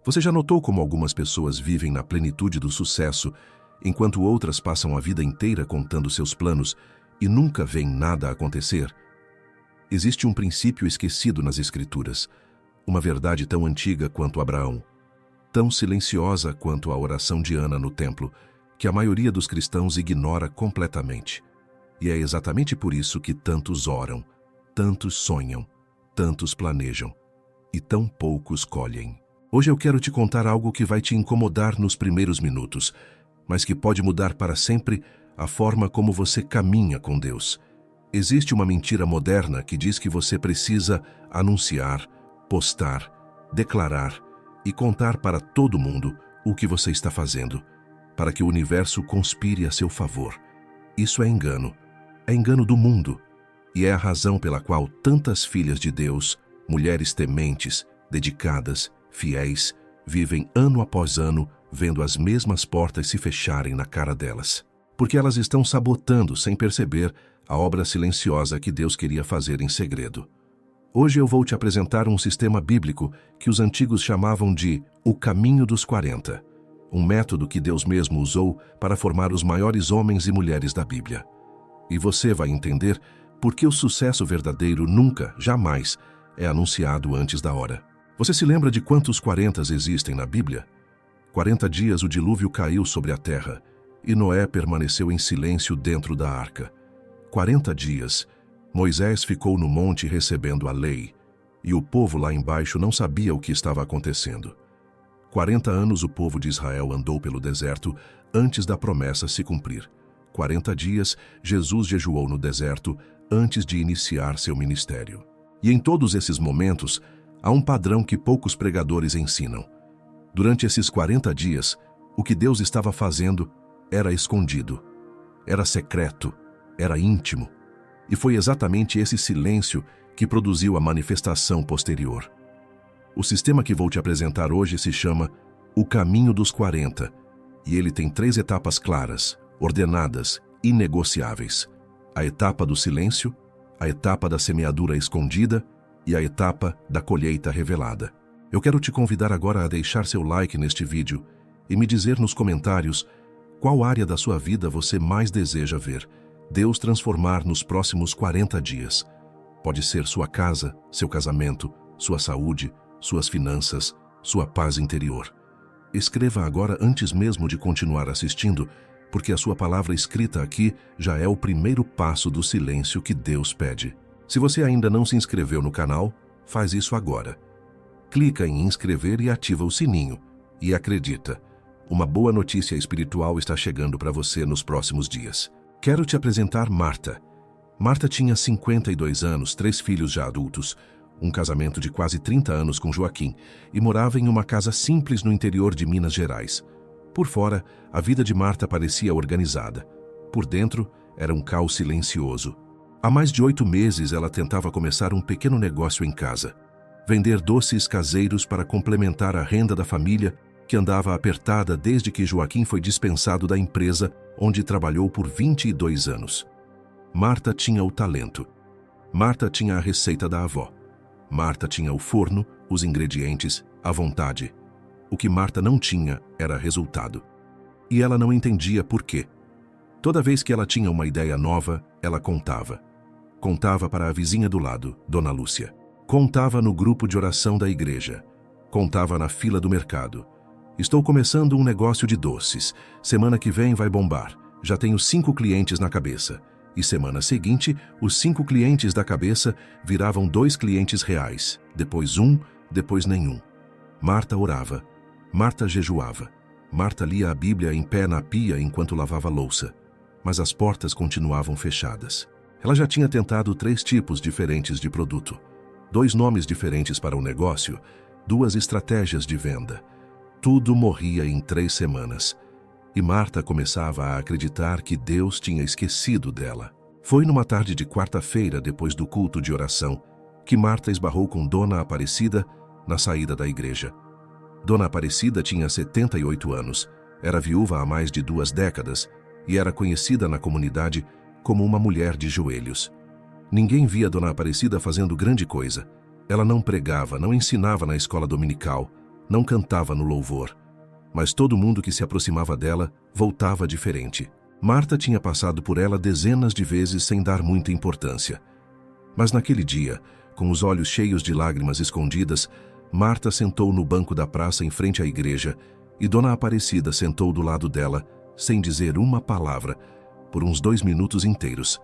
Você já notou como algumas pessoas vivem na plenitude do sucesso, enquanto outras passam a vida inteira contando seus planos e nunca veem nada acontecer? Existe um princípio esquecido nas Escrituras, uma verdade tão antiga quanto Abraão, tão silenciosa quanto a oração de Ana no templo, que a maioria dos cristãos ignora completamente. E é exatamente por isso que tantos oram, tantos sonham, tantos planejam, e tão poucos colhem. Hoje eu quero te contar algo que vai te incomodar nos primeiros minutos, mas que pode mudar para sempre a forma como você caminha com Deus. Existe uma mentira moderna que diz que você precisa anunciar, postar, declarar e contar para todo mundo o que você está fazendo, para que o universo conspire a seu favor. Isso é engano do mundo, e é a razão pela qual tantas filhas de Deus, mulheres tementes, dedicadas, fiéis, vivem ano após ano vendo as mesmas portas se fecharem na cara delas. Porque elas estão sabotando, sem perceber, a obra silenciosa que Deus queria fazer em segredo. Hoje eu vou te apresentar um sistema bíblico que os antigos chamavam de o caminho dos 40, um método que Deus mesmo usou para formar os maiores homens e mulheres da Bíblia. E você vai entender por que o sucesso verdadeiro nunca, jamais, é anunciado antes da hora. Você se lembra de quantos 40 existem na Bíblia? 40 dias o dilúvio caiu sobre a terra, e Noé permaneceu em silêncio dentro da arca. 40 dias, Moisés ficou no monte recebendo a lei, e o povo lá embaixo não sabia o que estava acontecendo. 40 anos o povo de Israel andou pelo deserto antes da promessa se cumprir. 40 dias, Jesus jejuou no deserto antes de iniciar seu ministério. E em todos esses momentos, há um padrão que poucos pregadores ensinam. Durante esses 40 dias, o que Deus estava fazendo era escondido, era secreto, era íntimo. E foi exatamente esse silêncio que produziu a manifestação posterior. O sistema que vou te apresentar hoje se chama o Caminho dos 40, e ele tem 3 etapas claras, ordenadas, inegociáveis: a etapa do silêncio, a etapa da semeadura escondida e a etapa da colheita revelada. Eu quero te convidar agora a deixar seu like neste vídeo e me dizer nos comentários qual área da sua vida você mais deseja ver Deus transformar nos próximos 40 dias. Pode ser sua casa, seu casamento, sua saúde, suas finanças, sua paz interior. Escreva agora antes mesmo de continuar assistindo, porque a sua palavra escrita aqui já é o primeiro passo do silêncio que Deus pede. Se você ainda não se inscreveu no canal, faz isso agora. Clica em inscrever e ativa o sininho. E acredita, uma boa notícia espiritual está chegando para você nos próximos dias. Quero te apresentar Marta. Marta tinha 52 anos, 3 filhos já adultos, um casamento de quase 30 anos com Joaquim e morava em uma casa simples no interior de Minas Gerais. Por fora, a vida de Marta parecia organizada. Por dentro, era um caos silencioso. Há mais de 8 meses ela tentava começar um pequeno negócio em casa. Vender doces caseiros para complementar a renda da família, que andava apertada desde que Joaquim foi dispensado da empresa onde trabalhou por 22 anos. Marta tinha o talento. Marta tinha a receita da avó. Marta tinha o forno, os ingredientes, a vontade. O que Marta não tinha era resultado. E ela não entendia por quê. Toda vez que ela tinha uma ideia nova, ela contava. Contava para a vizinha do lado, Dona Lúcia. Contava no grupo de oração da igreja. Contava na fila do mercado. Estou começando um negócio de doces. Semana que vem vai bombar. Já tenho 5 clientes na cabeça. E semana seguinte, os 5 clientes da cabeça viravam 2 clientes reais. Depois 1, depois nenhum. Marta orava. Marta jejuava. Marta lia a Bíblia em pé na pia enquanto lavava louça. Mas as portas continuavam fechadas. Ela já tinha tentado 3 tipos diferentes de produto. 2 nomes diferentes para o negócio. 2 estratégias de venda. Tudo morria em 3 semanas. E Marta começava a acreditar que Deus tinha esquecido dela. Foi numa tarde de quarta-feira, depois do culto de oração, que Marta esbarrou com Dona Aparecida na saída da igreja. Dona Aparecida tinha 78 anos, era viúva há mais de 2 décadas e era conhecida na comunidade como uma mulher de joelhos. Ninguém via Dona Aparecida fazendo grande coisa. Ela não pregava, não ensinava na escola dominical, não cantava no louvor. Mas todo mundo que se aproximava dela voltava diferente. Marta tinha passado por ela dezenas de vezes sem dar muita importância. Mas naquele dia, com os olhos cheios de lágrimas escondidas, Marta sentou no banco da praça em frente à igreja e Dona Aparecida sentou do lado dela, sem dizer uma palavra, por uns 2 minutos inteiros.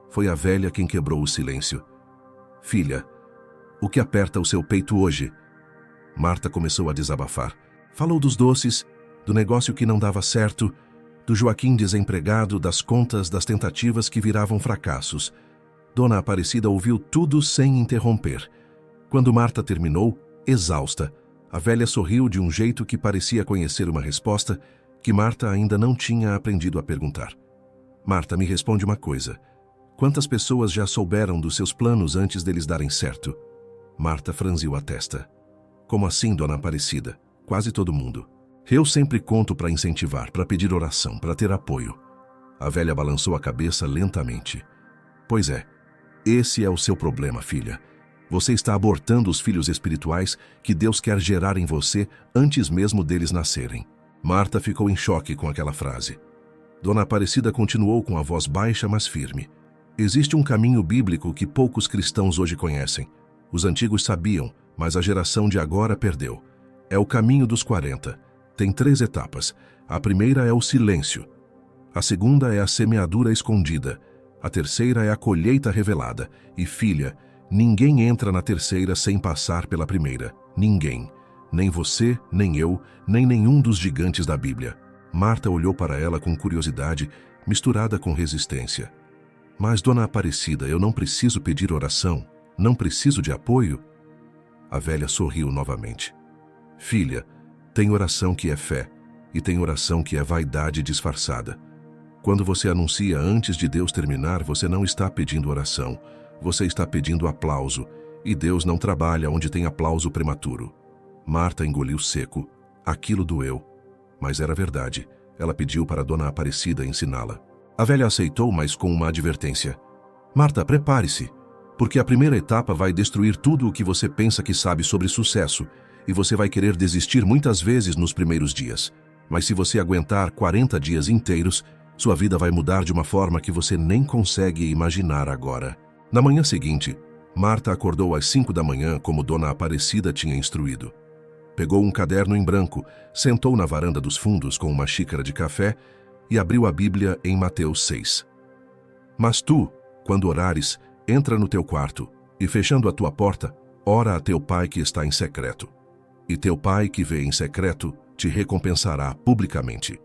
Foi a velha quem quebrou o silêncio. Filha, o que aperta o seu peito hoje? Marta começou a desabafar. Falou dos doces, do negócio que não dava certo, do Joaquim desempregado, das contas, das tentativas que viravam fracassos. Dona Aparecida ouviu tudo sem interromper. Quando Marta terminou, exausta, a velha sorriu de um jeito que parecia conhecer uma resposta que Marta ainda não tinha aprendido a perguntar. Marta, me responde uma coisa. Quantas pessoas já souberam dos seus planos antes deles darem certo? Marta franziu a testa. Como assim, Dona Aparecida? Quase todo mundo. Eu sempre conto para incentivar, para pedir oração, para ter apoio. A velha balançou a cabeça lentamente. Pois é, esse é o seu problema, filha. Você está abortando os filhos espirituais que Deus quer gerar em você antes mesmo deles nascerem. Marta ficou em choque com aquela frase. Dona Aparecida continuou com a voz baixa, mas firme. Existe um caminho bíblico que poucos cristãos hoje conhecem. Os antigos sabiam, mas a geração de agora perdeu. É o caminho dos 40. Tem 3 etapas. A primeira é o silêncio. A segunda é a semeadura escondida. A terceira é a colheita revelada. E, filha, ninguém entra na terceira sem passar pela primeira. Ninguém. Nem você, nem eu, nem nenhum dos gigantes da Bíblia. Marta olhou para ela com curiosidade, misturada com resistência. Mas, Dona Aparecida, eu não preciso pedir oração. Não preciso de apoio? A velha sorriu novamente. Filha, tem oração que é fé, e tem oração que é vaidade disfarçada. Quando você anuncia antes de Deus terminar, você não está pedindo oração, você está pedindo aplauso, e Deus não trabalha onde tem aplauso prematuro. Marta engoliu seco. Aquilo doeu. Mas era verdade. Ela pediu para Dona Aparecida ensiná-la. A velha aceitou, mas com uma advertência. Marta, prepare-se, porque a primeira etapa vai destruir tudo o que você pensa que sabe sobre sucesso, e você vai querer desistir muitas vezes nos primeiros dias. Mas se você aguentar 40 dias inteiros, sua vida vai mudar de uma forma que você nem consegue imaginar agora. Na manhã seguinte, Marta acordou às 5 da manhã, como Dona Aparecida tinha instruído. Pegou um caderno em branco, sentou na varanda dos fundos com uma xícara de café e abriu a Bíblia em Mateus 6. Mas tu, quando orares, entra no teu quarto e, fechando a tua porta, ora a teu pai que está em secreto. E teu pai que vê em secreto te recompensará publicamente.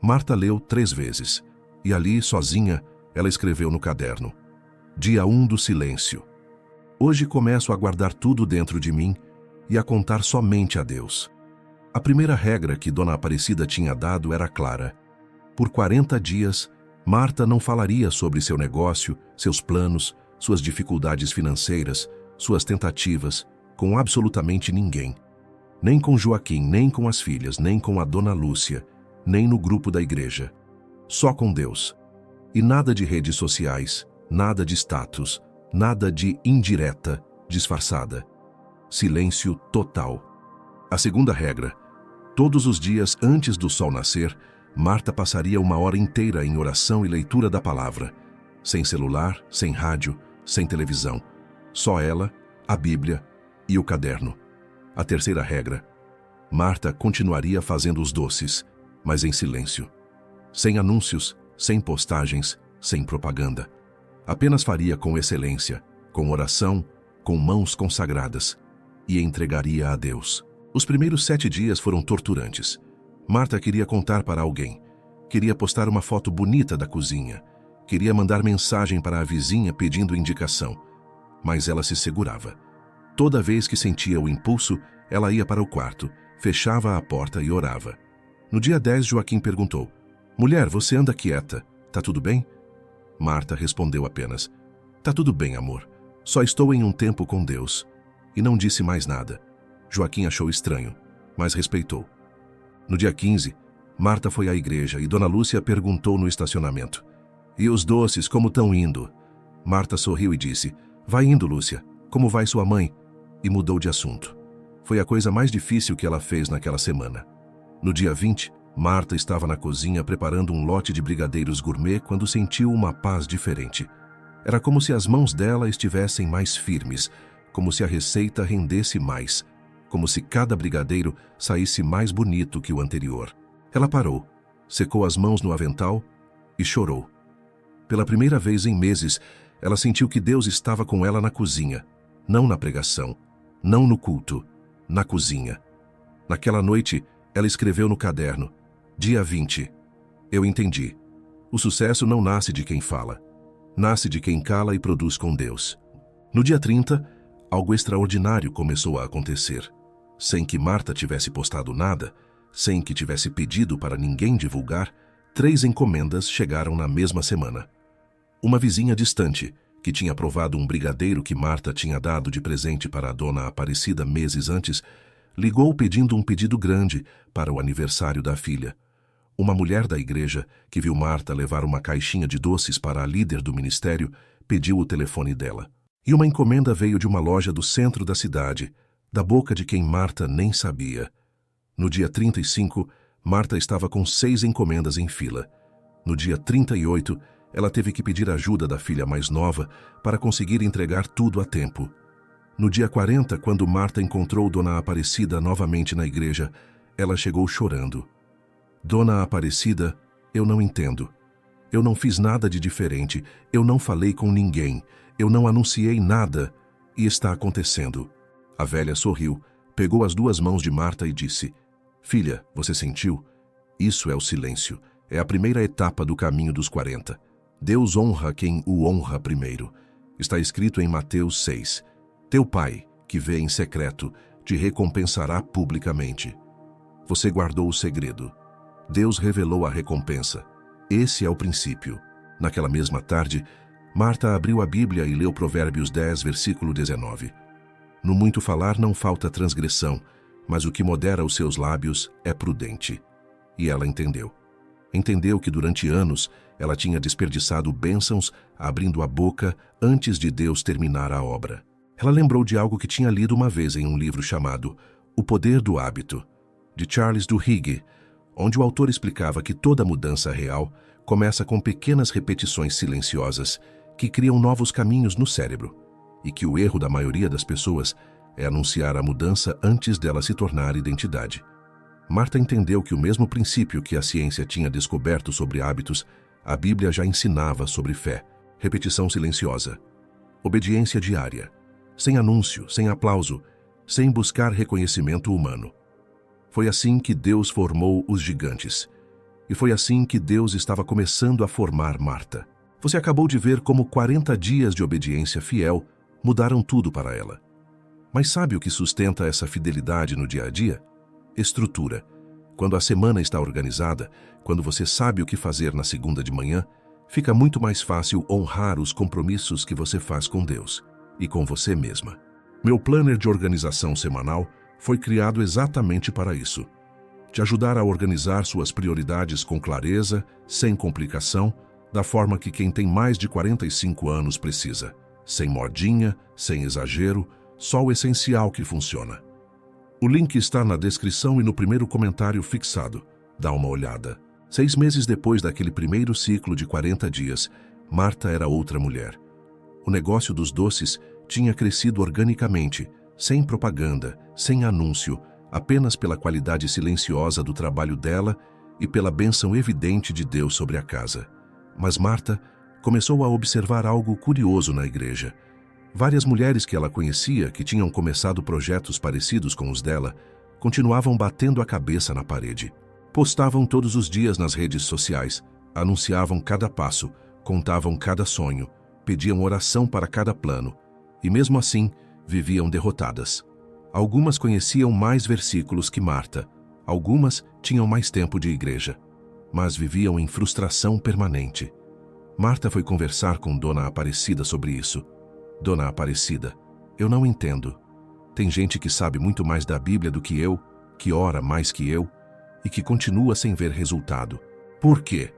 Marta leu 3 vezes, e ali, sozinha, ela escreveu no caderno. Dia 1 do silêncio. Hoje começo a guardar tudo dentro de mim e a contar somente a Deus. A primeira regra que Dona Aparecida tinha dado era clara. Por 40 dias, Marta não falaria sobre seu negócio, seus planos, suas dificuldades financeiras, suas tentativas, com absolutamente ninguém. Nem com Joaquim, nem com as filhas, nem com a Dona Lúcia, nem no grupo da igreja. Só com Deus. E nada de redes sociais, nada de status, nada de indireta, disfarçada. Silêncio total. A segunda regra. Todos os dias antes do sol nascer, Marta passaria 1 hora inteira em oração e leitura da palavra. Sem celular, sem rádio, sem televisão. Só ela, a Bíblia e o caderno. A terceira regra. Marta continuaria fazendo os doces, mas em silêncio. Sem anúncios, sem postagens, sem propaganda. Apenas faria com excelência, com oração, com mãos consagradas, e entregaria a Deus. Os primeiros 7 dias foram torturantes. Marta queria contar para alguém. Queria postar uma foto bonita da cozinha. Queria mandar mensagem para a vizinha pedindo indicação. Mas ela se segurava. Toda vez que sentia o impulso, ela ia para o quarto, fechava a porta e orava. No dia 10, Joaquim perguntou: Mulher, você anda quieta. Tá tudo bem? Marta respondeu apenas: Tá tudo bem, amor. Só estou em um tempo com Deus. E não disse mais nada. Joaquim achou estranho, mas respeitou. No dia 15, Marta foi à igreja e Dona Lúcia perguntou no estacionamento: E os doces, como estão indo? Marta sorriu e disse: Vai indo, Lúcia. Como vai sua mãe? E mudou de assunto. Foi a coisa mais difícil que ela fez naquela semana. No dia 20, Marta estava na cozinha preparando um lote de brigadeiros gourmet quando sentiu uma paz diferente. Era como se as mãos dela estivessem mais firmes, como se a receita rendesse mais, como se cada brigadeiro saísse mais bonito que o anterior. Ela parou, secou as mãos no avental e chorou. Pela primeira vez em meses, ela sentiu que Deus estava com ela na cozinha, não na pregação, não no culto, na cozinha. Naquela noite, ela escreveu no caderno: Dia 20. Eu entendi. O sucesso não nasce de quem fala. Nasce de quem cala e produz com Deus. No dia 30, algo extraordinário começou a acontecer. Sem que Marta tivesse postado nada, sem que tivesse pedido para ninguém divulgar, 3 encomendas chegaram na mesma semana. Uma vizinha distante, que tinha provado um brigadeiro que Marta tinha dado de presente para a dona Aparecida meses antes, ligou pedindo um pedido grande para o aniversário da filha. Uma mulher da igreja, que viu Marta levar uma caixinha de doces para a líder do ministério, pediu o telefone dela. E uma encomenda veio de uma loja do centro da cidade, da boca de quem Marta nem sabia. No dia 35, Marta estava com 6 encomendas em fila. No dia 38, ela teve que pedir ajuda da filha mais nova para conseguir entregar tudo a tempo. No dia 40, quando Marta encontrou Dona Aparecida novamente na igreja, ela chegou chorando. Dona Aparecida, eu não entendo. Eu não fiz nada de diferente, eu não falei com ninguém, eu não anunciei nada, e está acontecendo. A velha sorriu, pegou as 2 mãos de Marta e disse: Filha, você sentiu? Isso é o silêncio, é a primeira etapa do caminho dos 40. Deus honra quem o honra primeiro. Está escrito em Mateus 6. Teu pai, que vê em secreto, te recompensará publicamente. Você guardou o segredo. Deus revelou a recompensa. Esse é o princípio. Naquela mesma tarde, Marta abriu a Bíblia e leu Provérbios 10, versículo 19. No muito falar não falta transgressão, mas o que modera os seus lábios é prudente. E ela entendeu. Entendeu que durante anos ela tinha desperdiçado bênçãos abrindo a boca antes de Deus terminar a obra. Ela lembrou de algo que tinha lido uma vez em um livro chamado O Poder do Hábito, de Charles Duhigg, onde o autor explicava que toda mudança real começa com pequenas repetições silenciosas que criam novos caminhos no cérebro, e que o erro da maioria das pessoas é anunciar a mudança antes dela se tornar identidade. Marta entendeu que o mesmo princípio que a ciência tinha descoberto sobre hábitos, a Bíblia já ensinava sobre fé, repetição silenciosa, obediência diária, sem anúncio, sem aplauso, sem buscar reconhecimento humano. Foi assim que Deus formou os gigantes. E foi assim que Deus estava começando a formar Marta. Você acabou de ver como 40 dias de obediência fiel mudaram tudo para ela. Mas sabe o que sustenta essa fidelidade no dia a dia? Estrutura. Quando a semana está organizada, quando você sabe o que fazer na segunda de manhã, fica muito mais fácil honrar os compromissos que você faz com Deus e com você mesma. Meu planner de organização semanal foi criado exatamente para isso. Te ajudar a organizar suas prioridades com clareza, sem complicação, da forma que quem tem mais de 45 anos precisa. Sem modinha, sem exagero, só o essencial que funciona. O link está na descrição e no primeiro comentário fixado. Dá uma olhada. 6 meses depois daquele primeiro ciclo de 40 dias, Marta era outra mulher. O negócio dos doces tinha crescido organicamente, sem propaganda, sem anúncio, apenas pela qualidade silenciosa do trabalho dela e pela bênção evidente de Deus sobre a casa. Mas Marta começou a observar algo curioso na igreja. Várias mulheres que ela conhecia, que tinham começado projetos parecidos com os dela, continuavam batendo a cabeça na parede. Postavam todos os dias nas redes sociais, anunciavam cada passo, contavam cada sonho, pediam oração para cada plano, e mesmo assim, viviam derrotadas. Algumas conheciam mais versículos que Marta, algumas tinham mais tempo de igreja, mas viviam em frustração permanente. Marta foi conversar com Dona Aparecida sobre isso. Dona Aparecida, eu não entendo. Tem gente que sabe muito mais da Bíblia do que eu, que ora mais que eu, e que continua sem ver resultado. Por quê?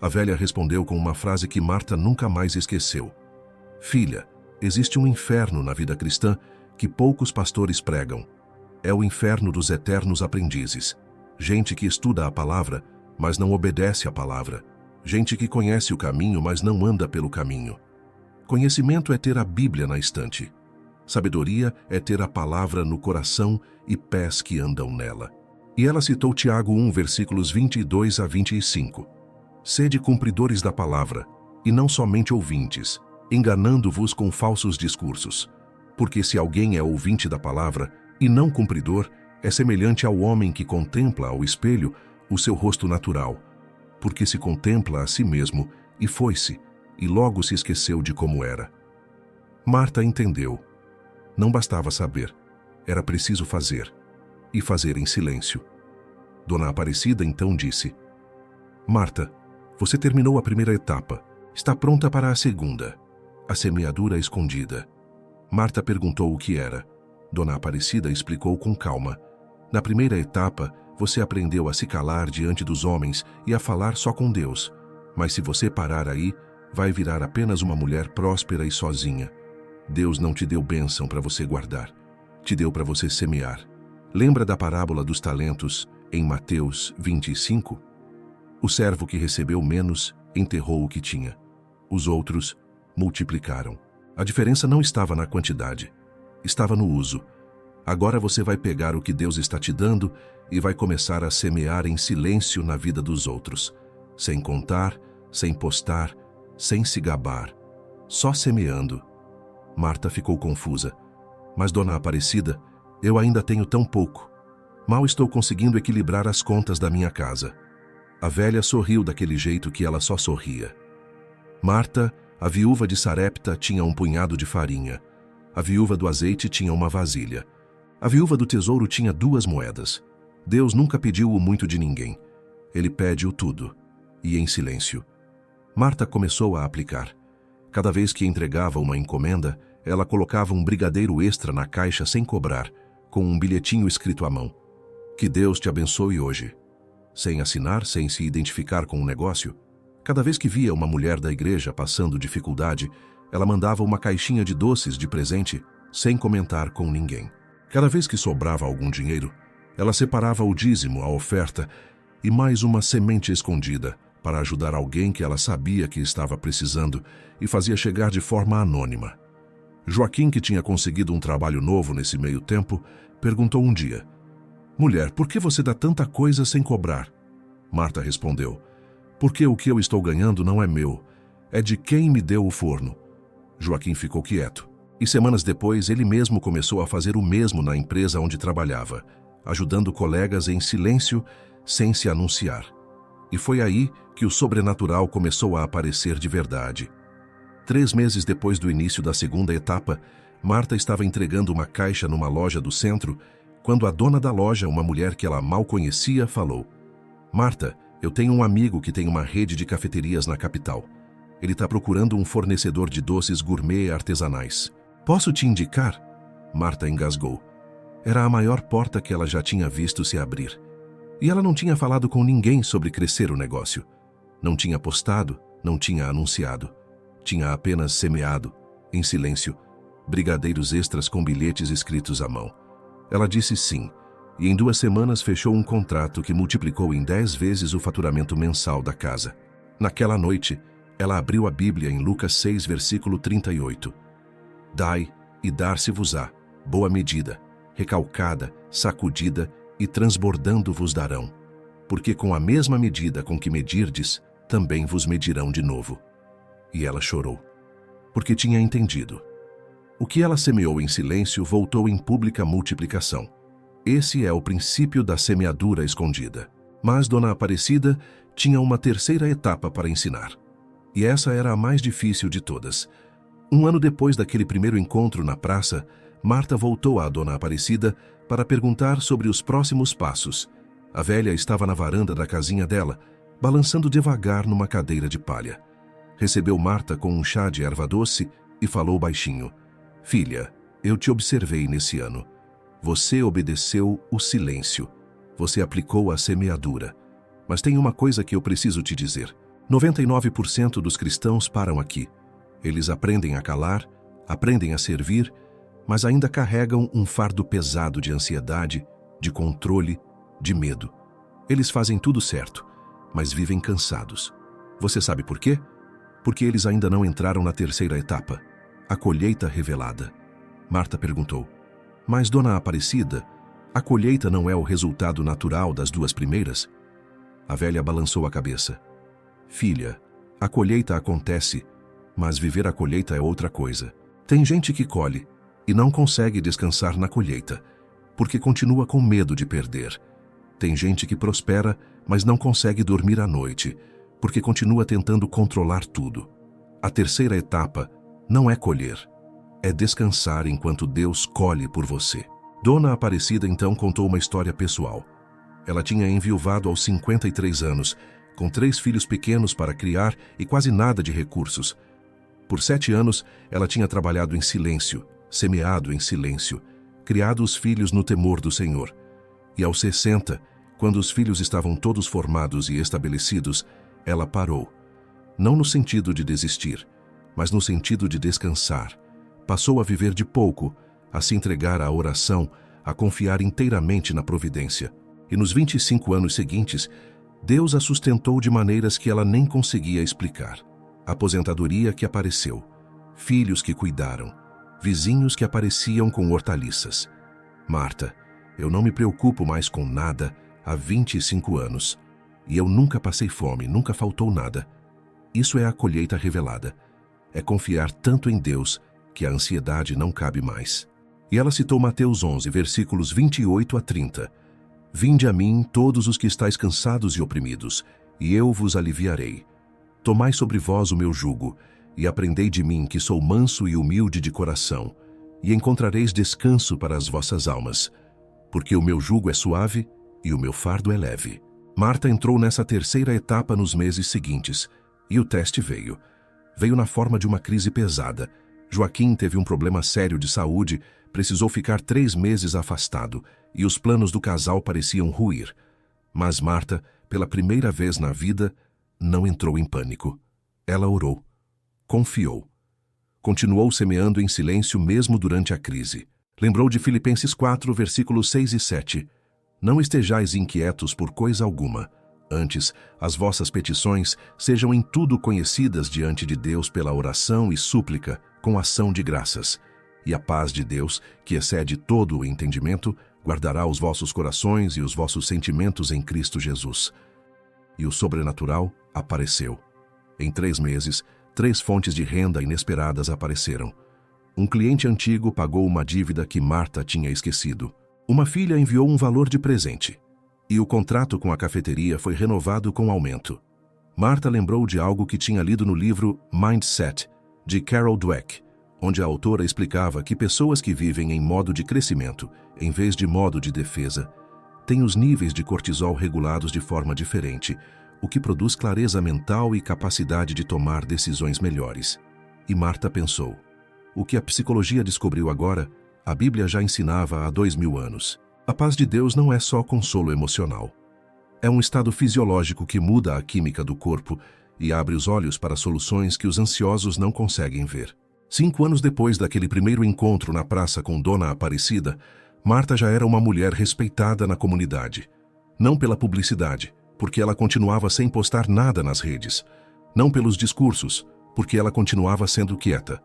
A velha respondeu com uma frase que Marta nunca mais esqueceu. Filha, existe um inferno na vida cristã que poucos pastores pregam. é o inferno dos eternos aprendizes. Gente que estuda a palavra, mas não obedece à palavra. Gente que conhece o caminho, mas não anda pelo caminho. Conhecimento é ter a Bíblia na estante. Sabedoria é ter a palavra no coração e pés que andam nela. E ela citou Tiago 1, versículos 22 a 25. Sede cumpridores da palavra, e não somente ouvintes, enganando-vos com falsos discursos. Porque se alguém é ouvinte da palavra e não cumpridor, é semelhante ao homem que contempla ao espelho o seu rosto natural, porque se contempla a si mesmo e foi-se, e logo se esqueceu de como era. Marta entendeu. Não bastava saber, era preciso fazer, e fazer em silêncio. Dona Aparecida então disse: Marta, você terminou a primeira etapa, está pronta para a segunda, a semeadura escondida. Marta perguntou o que era. Dona Aparecida explicou com calma. Na primeira etapa, você aprendeu a se calar diante dos homens e a falar só com Deus. Mas se você parar aí, vai virar apenas uma mulher próspera e sozinha. Deus não te deu bênção para você guardar. Te deu para você semear. Lembra da parábola dos talentos em Mateus 25? O servo que recebeu menos enterrou o que tinha. Os outros multiplicaram. A diferença não estava na quantidade, estava no uso. Agora você vai pegar o que Deus está te dando e vai começar a semear em silêncio na vida dos outros, sem contar, sem postar, sem se gabar, só semeando. Marta ficou confusa. Mas, Dona Aparecida, eu ainda tenho tão pouco. Mal estou conseguindo equilibrar as contas da minha casa. A velha sorriu daquele jeito que ela só sorria. Marta, a viúva de Sarepta, tinha um punhado de farinha. A viúva do azeite tinha uma vasilha. A viúva do tesouro tinha 2 moedas. Deus nunca pediu o muito de ninguém. Ele pede o tudo, e em silêncio. Marta começou a aplicar. Cada vez que entregava uma encomenda, ela colocava um brigadeiro extra na caixa sem cobrar, com um bilhetinho escrito à mão. Que Deus te abençoe hoje. Sem assinar, sem se identificar com o negócio. Cada vez que via uma mulher da igreja passando dificuldade, ela mandava uma caixinha de doces de presente, sem comentar com ninguém. Cada vez que sobrava algum dinheiro, ela separava o dízimo, a oferta e mais uma semente escondida para ajudar alguém que ela sabia que estava precisando e fazia chegar de forma anônima. Joaquim, que tinha conseguido um trabalho novo nesse meio tempo, perguntou um dia: Mulher, por que você dá tanta coisa sem cobrar? Marta respondeu: Porque o que eu estou ganhando não é meu, é de quem me deu o forno. Joaquim ficou quieto. E semanas depois, ele mesmo começou a fazer o mesmo na empresa onde trabalhava, ajudando colegas em silêncio, sem se anunciar. E foi aí que o sobrenatural começou a aparecer de verdade. 3 meses depois do início da segunda etapa, Marta estava entregando uma caixa numa loja do centro, quando a dona da loja, uma mulher que ela mal conhecia, falou: Marta, eu tenho um amigo que tem uma rede de cafeterias na capital. Ele está procurando um fornecedor de doces gourmet artesanais. Posso te indicar? Marta engasgou. Era a maior porta que ela já tinha visto se abrir. E ela não tinha falado com ninguém sobre crescer o negócio. Não tinha postado, não tinha anunciado. Tinha apenas semeado, em silêncio, brigadeiros extras com bilhetes escritos à mão. Ela disse sim, e em 2 semanas fechou um contrato que multiplicou em 10 vezes o faturamento mensal da casa. Naquela noite, ela abriu a Bíblia em Lucas 6, versículo 38. Dai, e dar-se-vos-á, boa medida, recalcada, sacudida e transbordando vos darão. Porque com a mesma medida com que medirdes, também vos medirão de novo. E ela chorou, porque tinha entendido. O que ela semeou em silêncio voltou em pública multiplicação. Esse é o princípio da semeadura escondida. Mas Dona Aparecida tinha uma terceira etapa para ensinar. E essa era a mais difícil de todas. 1 ano depois daquele primeiro encontro na praça, Marta voltou à Dona Aparecida para perguntar sobre os próximos passos. A velha estava na varanda da casinha dela, balançando devagar numa cadeira de palha. Recebeu Marta com um chá de erva doce e falou baixinho: Filha, eu te observei nesse ano. Você obedeceu o silêncio. Você aplicou a semeadura. Mas tem uma coisa que eu preciso te dizer. 99% dos cristãos param aqui. Eles aprendem a calar, aprendem a servir, mas ainda carregam um fardo pesado de ansiedade, de controle, de medo. Eles fazem tudo certo, mas vivem cansados. Você sabe por quê? Porque eles ainda não entraram na terceira etapa, a colheita revelada. Marta perguntou: mas, Dona Aparecida, a colheita não é o resultado natural das duas primeiras? A velha balançou a cabeça. Filha, a colheita acontece, mas viver a colheita é outra coisa. Tem gente que colhe e não consegue descansar na colheita, porque continua com medo de perder. Tem gente que prospera, mas não consegue dormir à noite, porque continua tentando controlar tudo. A terceira etapa não é colher, é descansar enquanto Deus colhe por você. Dona Aparecida então contou uma história pessoal. Ela tinha enviuvado aos 53 anos, com 3 filhos pequenos para criar e quase nada de recursos. Por 7 anos, ela tinha trabalhado em silêncio, semeado em silêncio, criado os filhos no temor do Senhor. E aos 60, quando os filhos estavam todos formados e estabelecidos, ela parou. Não no sentido de desistir, mas no sentido de descansar. Passou a viver de pouco, a se entregar à oração, a confiar inteiramente na providência. E nos 25 anos seguintes, Deus a sustentou de maneiras que ela nem conseguia explicar. Aposentadoria que apareceu, filhos que cuidaram, vizinhos que apareciam com hortaliças. Marta, eu não me preocupo mais com nada há 25 anos. E eu nunca passei fome, nunca faltou nada. Isso é a colheita revelada. É confiar tanto em Deus que a ansiedade não cabe mais. E ela citou Mateus 11, versículos 28 a 30. Vinde a mim todos os que estáis cansados e oprimidos, e eu vos aliviarei. Tomai sobre vós o meu jugo, e aprendei de mim, que sou manso e humilde de coração, e encontrareis descanso para as vossas almas, porque o meu jugo é suave e o meu fardo é leve. Marta entrou nessa terceira etapa nos meses seguintes, e o teste veio. Veio na forma de uma crise pesada. Joaquim teve um problema sério de saúde, precisou ficar 3 meses afastado, e os planos do casal pareciam ruir. Mas Marta, pela primeira vez na vida, não entrou em pânico. Ela orou, confiou. Continuou semeando em silêncio mesmo durante a crise. Lembrou de Filipenses 4, versículos 6 e 7. Não estejais inquietos por coisa alguma. Antes, as vossas petições sejam em tudo conhecidas diante de Deus pela oração e súplica, com ação de graças. E a paz de Deus, que excede todo o entendimento, guardará os vossos corações e os vossos sentimentos em Cristo Jesus. E o sobrenatural apareceu. Em 3 meses, 3 fontes de renda inesperadas apareceram. Um cliente antigo pagou uma dívida que Marta tinha esquecido. Uma filha enviou um valor de presente. E o contrato com a cafeteria foi renovado com aumento. Marta lembrou de algo que tinha lido no livro Mindset, de Carol Dweck, onde a autora explicava que pessoas que vivem em modo de crescimento, em vez de modo de defesa, têm os níveis de cortisol regulados de forma diferente, o que produz clareza mental e capacidade de tomar decisões melhores. E Marta pensou: o que a psicologia descobriu agora, a Bíblia já ensinava há 2000 anos. A paz de Deus não é só consolo emocional. É um estado fisiológico que muda a química do corpo e abre os olhos para soluções que os ansiosos não conseguem ver. 5 anos depois daquele primeiro encontro na praça com Dona Aparecida, Marta já era uma mulher respeitada na comunidade. Não pela publicidade, porque ela continuava sem postar nada nas redes. Não pelos discursos, porque ela continuava sendo quieta.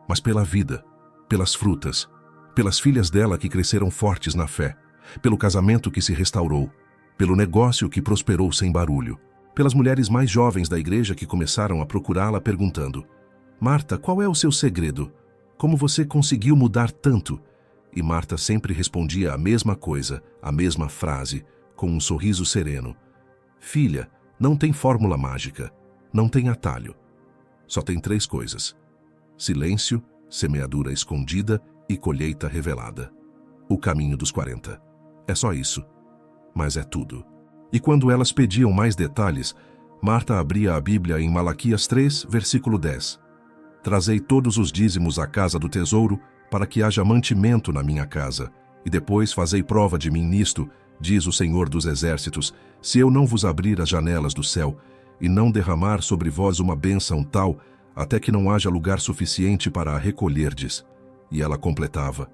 Mas pela vida, pelas frutas, pelas filhas dela que cresceram fortes na fé, pelo casamento que se restaurou, pelo negócio que prosperou sem barulho, pelas mulheres mais jovens da igreja que começaram a procurá-la perguntando: Marta, qual é o seu segredo? Como você conseguiu mudar tanto? E Marta sempre respondia a mesma coisa, a mesma frase, com um sorriso sereno: filha, não tem fórmula mágica, não tem atalho. Só tem 3 coisas: silêncio, semeadura escondida e colheita revelada. O caminho dos 40. É só isso. Mas é tudo. E quando elas pediam mais detalhes, Marta abria a Bíblia em Malaquias 3, versículo 10. Trazei todos os dízimos à casa do tesouro, para que haja mantimento na minha casa, e depois fazei prova de mim nisto, diz o Senhor dos Exércitos, se eu não vos abrir as janelas do céu, e não derramar sobre vós uma bênção tal, até que não haja lugar suficiente para a recolherdes. E ela completava: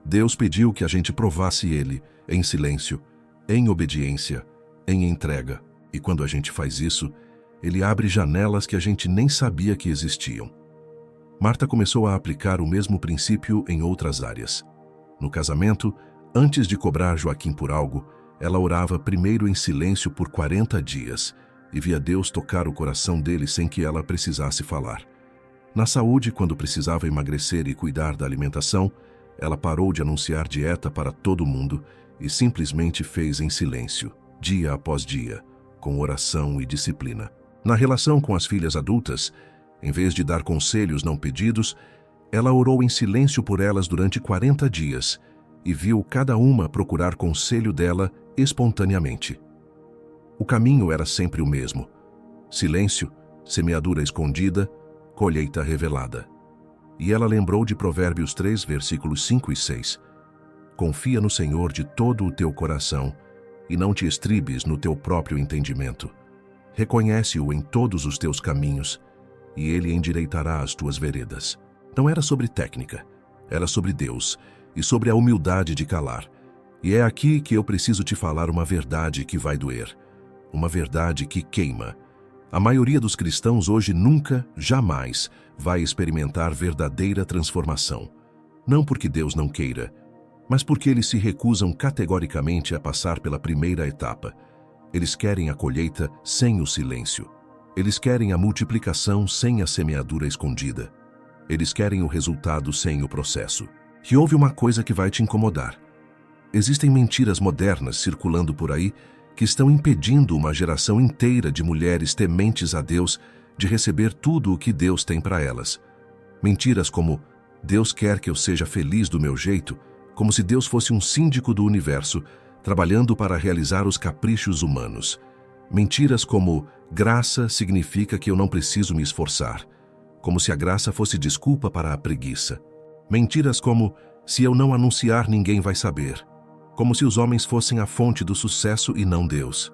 Deus pediu que a gente provasse Ele em silêncio, em obediência, em entrega. E quando a gente faz isso, Ele abre janelas que a gente nem sabia que existiam. Marta começou a aplicar o mesmo princípio em outras áreas. No casamento, antes de cobrar Joaquim por algo, ela orava primeiro em silêncio por 40 dias e via Deus tocar o coração dele sem que ela precisasse falar. Na saúde, quando precisava emagrecer e cuidar da alimentação, ela parou de anunciar dieta para todo mundo e simplesmente fez em silêncio, dia após dia, com oração e disciplina. Na relação com as filhas adultas, em vez de dar conselhos não pedidos, ela orou em silêncio por elas durante 40 dias e viu cada uma procurar conselho dela espontaneamente. O caminho era sempre o mesmo: silêncio, semeadura escondida, colheita revelada. E ela lembrou de Provérbios 3, versículos 5 e 6. Confia no Senhor de todo o teu coração e não te estribes no teu próprio entendimento. Reconhece-o em todos os teus caminhos e ele endireitará as tuas veredas. Não era sobre técnica, era sobre Deus e sobre a humildade de calar. E é aqui que eu preciso te falar uma verdade que vai doer, uma verdade que queima. A maioria dos cristãos hoje nunca, jamais, vai experimentar verdadeira transformação. Não porque Deus não queira, mas porque eles se recusam categoricamente a passar pela primeira etapa. Eles querem a colheita sem o silêncio. Eles querem a multiplicação sem a semeadura escondida. Eles querem o resultado sem o processo. E houve uma coisa que vai te incomodar. Existem mentiras modernas circulando por aí que estão impedindo uma geração inteira de mulheres tementes a Deus de receber tudo o que Deus tem para elas. Mentiras como: Deus quer que eu seja feliz do meu jeito, como se Deus fosse um síndico do universo, trabalhando para realizar os caprichos humanos. Mentiras como: graça significa que eu não preciso me esforçar, como se a graça fosse desculpa para a preguiça. Mentiras como: se eu não anunciar, ninguém vai saber, como se os homens fossem a fonte do sucesso e não Deus.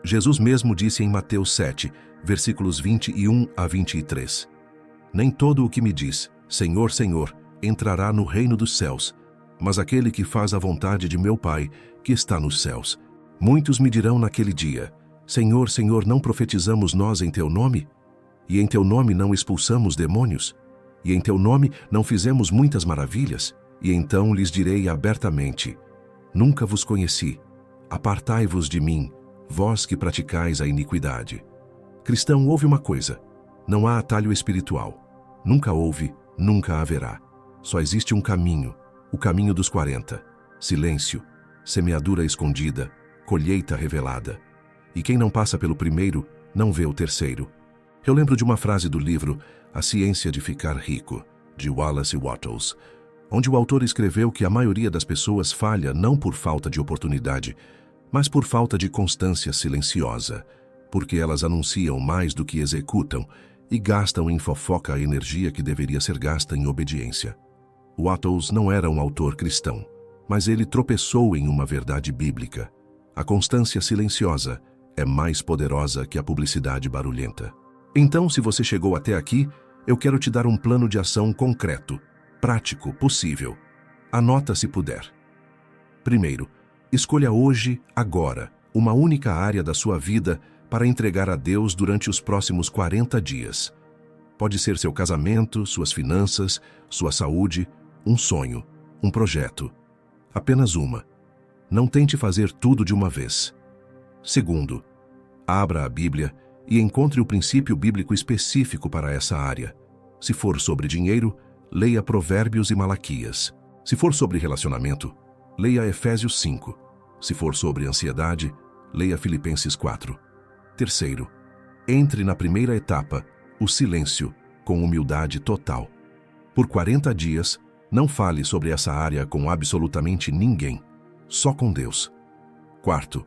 Jesus mesmo disse em Mateus 7, versículos 21 a 23. Nem todo o que me diz, Senhor, Senhor, entrará no reino dos céus, mas aquele que faz a vontade de meu Pai, que está nos céus. Muitos me dirão naquele dia: Senhor, Senhor, não profetizamos nós em teu nome? E em teu nome não expulsamos demônios? E em teu nome não fizemos muitas maravilhas? E então lhes direi abertamente: Nunca vos conheci. Apartai-vos de mim, vós que praticais a iniquidade. Cristão, ouve uma coisa: não há atalho espiritual. Nunca houve, nunca haverá. Só existe um caminho, o caminho dos 40. Silêncio, semeadura escondida, colheita revelada. E quem não passa pelo primeiro, não vê o terceiro. Eu lembro de uma frase do livro A Ciência de Ficar Rico, de Wallace Wattles, onde o autor escreveu que a maioria das pessoas falha não por falta de oportunidade, mas por falta de constância silenciosa, porque elas anunciam mais do que executam e gastam em fofoca a energia que deveria ser gasta em obediência. Wattles não era um autor cristão, mas ele tropeçou em uma verdade bíblica. A constância silenciosa é mais poderosa que a publicidade barulhenta. Então, se você chegou até aqui, eu quero te dar um plano de ação concreto, prático, possível. Anota se puder. Primeiro, escolha hoje, agora, uma única área da sua vida para entregar a Deus durante os próximos 40 dias. Pode ser seu casamento, suas finanças, sua saúde, um sonho, um projeto. Apenas uma. Não tente fazer tudo de uma vez. Segundo, abra a Bíblia e encontre o princípio bíblico específico para essa área. Se for sobre dinheiro, leia Provérbios e Malaquias. Se for sobre relacionamento, leia Efésios 5. Se for sobre ansiedade, leia Filipenses 4. Terceiro, entre na primeira etapa, o silêncio, com humildade total. Por 40 dias, não fale sobre essa área com absolutamente ninguém, só com Deus. Quarto,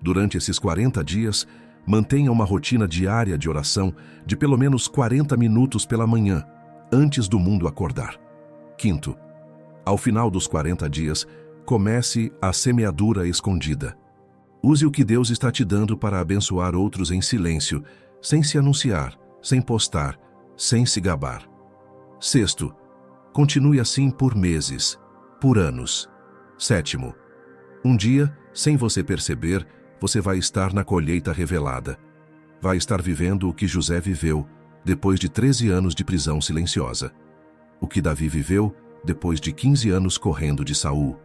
durante esses 40 dias, mantenha uma rotina diária de oração de pelo menos 40 minutos pela manhã, antes do mundo acordar. Quinto, ao final dos 40 dias, comece a semeadura escondida. Use o que Deus está te dando para abençoar outros em silêncio, sem se anunciar, sem postar, sem se gabar. Sexto, Continue assim por meses, por anos. 7. Um dia, sem você perceber, você vai estar na colheita revelada. Vai estar vivendo o que José viveu, depois de 13 anos de prisão silenciosa. O que Davi viveu, depois de 15 anos correndo de Saul.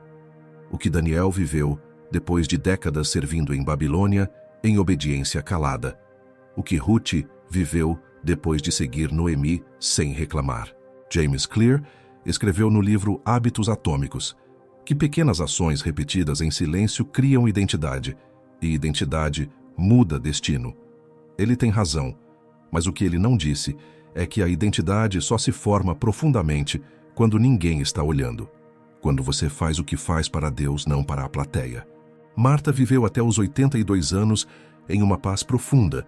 O que Daniel viveu, depois de décadas servindo em Babilônia, em obediência calada. O que Ruth viveu, depois de seguir Noemi sem reclamar. James Clear escreveu no livro Hábitos Atômicos que pequenas ações repetidas em silêncio criam identidade, e identidade muda destino. Ele tem razão, mas o que ele não disse é que a identidade só se forma profundamente quando ninguém está olhando. Quando você faz o que faz para Deus, não para a plateia. Marta viveu até os 82 anos em uma paz profunda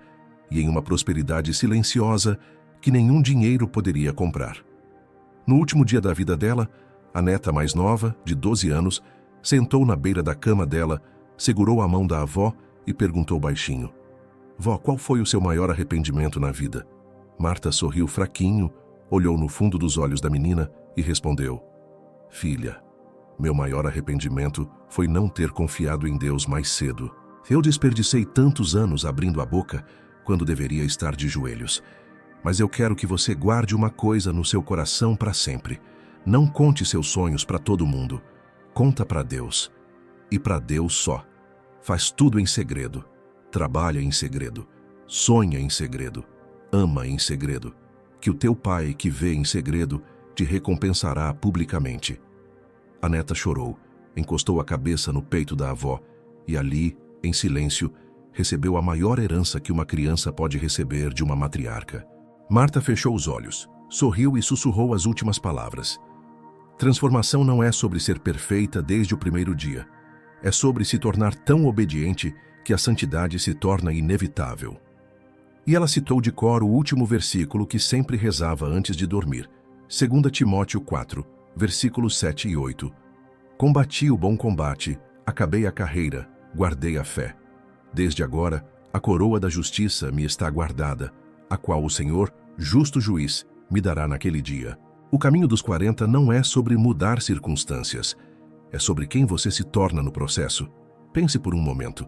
e em uma prosperidade silenciosa que nenhum dinheiro poderia comprar. No último dia da vida dela, a neta mais nova, de 12 anos, sentou na beira da cama dela, segurou a mão da avó e perguntou baixinho: "Vó, qual foi o seu maior arrependimento na vida?" Marta sorriu fraquinho, olhou no fundo dos olhos da menina e respondeu: "Filha, meu maior arrependimento foi não ter confiado em Deus mais cedo. Eu desperdicei tantos anos abrindo a boca quando deveria estar de joelhos. Mas eu quero que você guarde uma coisa no seu coração para sempre. Não conte seus sonhos para todo mundo. Conta para Deus. E para Deus só. Faz tudo em segredo. Trabalha em segredo. Sonha em segredo. Ama em segredo. Que o teu pai, que vê em segredo, te recompensará publicamente." A neta chorou, encostou a cabeça no peito da avó e ali, em silêncio, recebeu a maior herança que uma criança pode receber de uma matriarca. Marta fechou os olhos, sorriu e sussurrou as últimas palavras. Transformação não é sobre ser perfeita desde o primeiro dia. É sobre se tornar tão obediente que a santidade se torna inevitável. E ela citou de cor o último versículo que sempre rezava antes de dormir. 2 Timóteo 4, versículos 7 e 8. "Combati o bom combate, acabei a carreira, guardei a fé. Desde agora, a coroa da justiça me está guardada, a qual o Senhor, justo juiz, me dará naquele dia." O caminho dos 40 não é sobre mudar circunstâncias. É sobre quem você se torna no processo. Pense por um momento.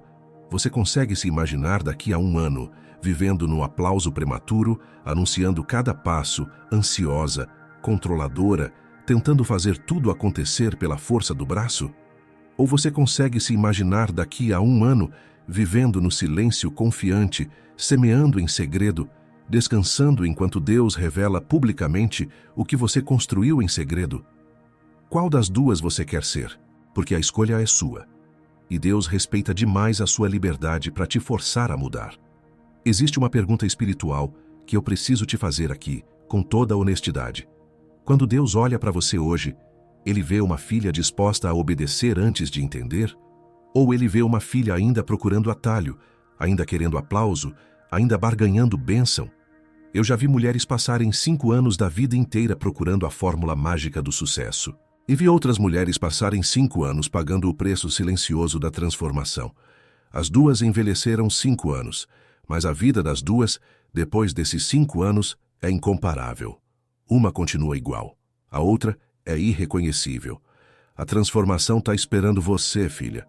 Você consegue se imaginar daqui a um ano, vivendo no aplauso prematuro, anunciando cada passo, ansiosa, controladora, tentando fazer tudo acontecer pela força do braço? Ou você consegue se imaginar daqui a um ano, vivendo no silêncio confiante, semeando em segredo, descansando enquanto Deus revela publicamente o que você construiu em segredo? Qual das duas você quer ser? Porque a escolha é sua. E Deus respeita demais a sua liberdade para te forçar a mudar. Existe uma pergunta espiritual que eu preciso te fazer aqui, com toda a honestidade. Quando Deus olha para você hoje, Ele vê uma filha disposta a obedecer antes de entender? Ou Ele vê uma filha ainda procurando atalho, ainda querendo aplauso, ainda barganhando bênção? Eu já vi mulheres passarem 5 anos da vida inteira procurando a fórmula mágica do sucesso. E vi outras mulheres passarem 5 anos pagando o preço silencioso da transformação. As duas envelheceram 5 anos, mas a vida das duas, depois desses 5 anos, é incomparável. Uma continua igual, a outra é irreconhecível. A transformação está esperando você, filha.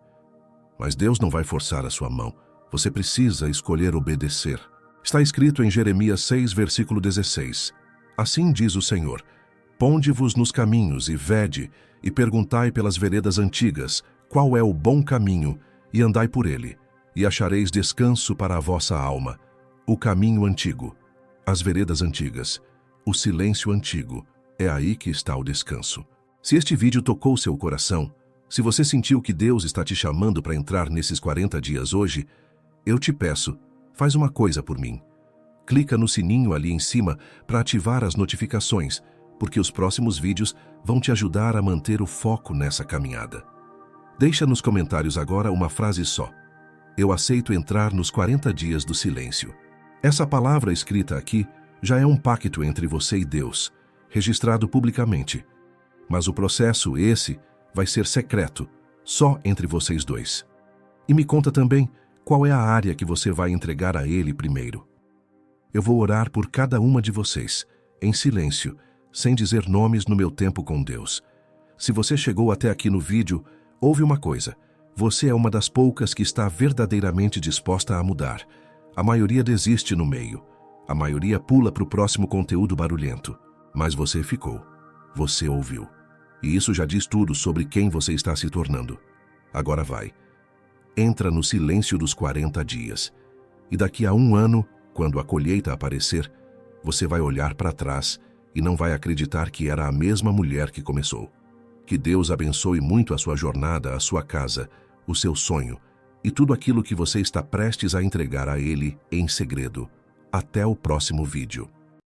Mas Deus não vai forçar a sua mão. Você precisa escolher obedecer. Está escrito em Jeremias 6, versículo 16. Assim diz o Senhor: "Ponde-vos nos caminhos e vede, e perguntai pelas veredas antigas, qual é o bom caminho, e andai por ele, e achareis descanso para a vossa alma. O caminho antigo, as veredas antigas, o silêncio antigo, é aí que está o descanso." Se este vídeo tocou seu coração, se você sentiu que Deus está te chamando para entrar nesses 40 dias hoje, eu te peço, faz uma coisa por mim. Clica no sininho ali em cima para ativar as notificações, porque os próximos vídeos vão te ajudar a manter o foco nessa caminhada. Deixa nos comentários agora uma frase só: "Eu aceito entrar nos 40 dias do silêncio." Essa palavra escrita aqui já é um pacto entre você e Deus, registrado publicamente. Mas o processo, esse, vai ser secreto, só entre vocês dois. E me conta também qual é a área que você vai entregar a Ele primeiro. Eu vou orar por cada uma de vocês, em silêncio, sem dizer nomes no meu tempo com Deus. Se você chegou até aqui no vídeo, ouve uma coisa. Você é uma das poucas que está verdadeiramente disposta a mudar. A maioria desiste no meio. A maioria pula para o próximo conteúdo barulhento. Mas você ficou. Você ouviu. E isso já diz tudo sobre quem você está se tornando. Agora vai. Entra no silêncio dos 40 dias. E daqui a 1 ano, quando a colheita aparecer, você vai olhar para trás e não vai acreditar que era a mesma mulher que começou. Que Deus abençoe muito a sua jornada, a sua casa, o seu sonho e tudo aquilo que você está prestes a entregar a Ele em segredo. Até o próximo vídeo.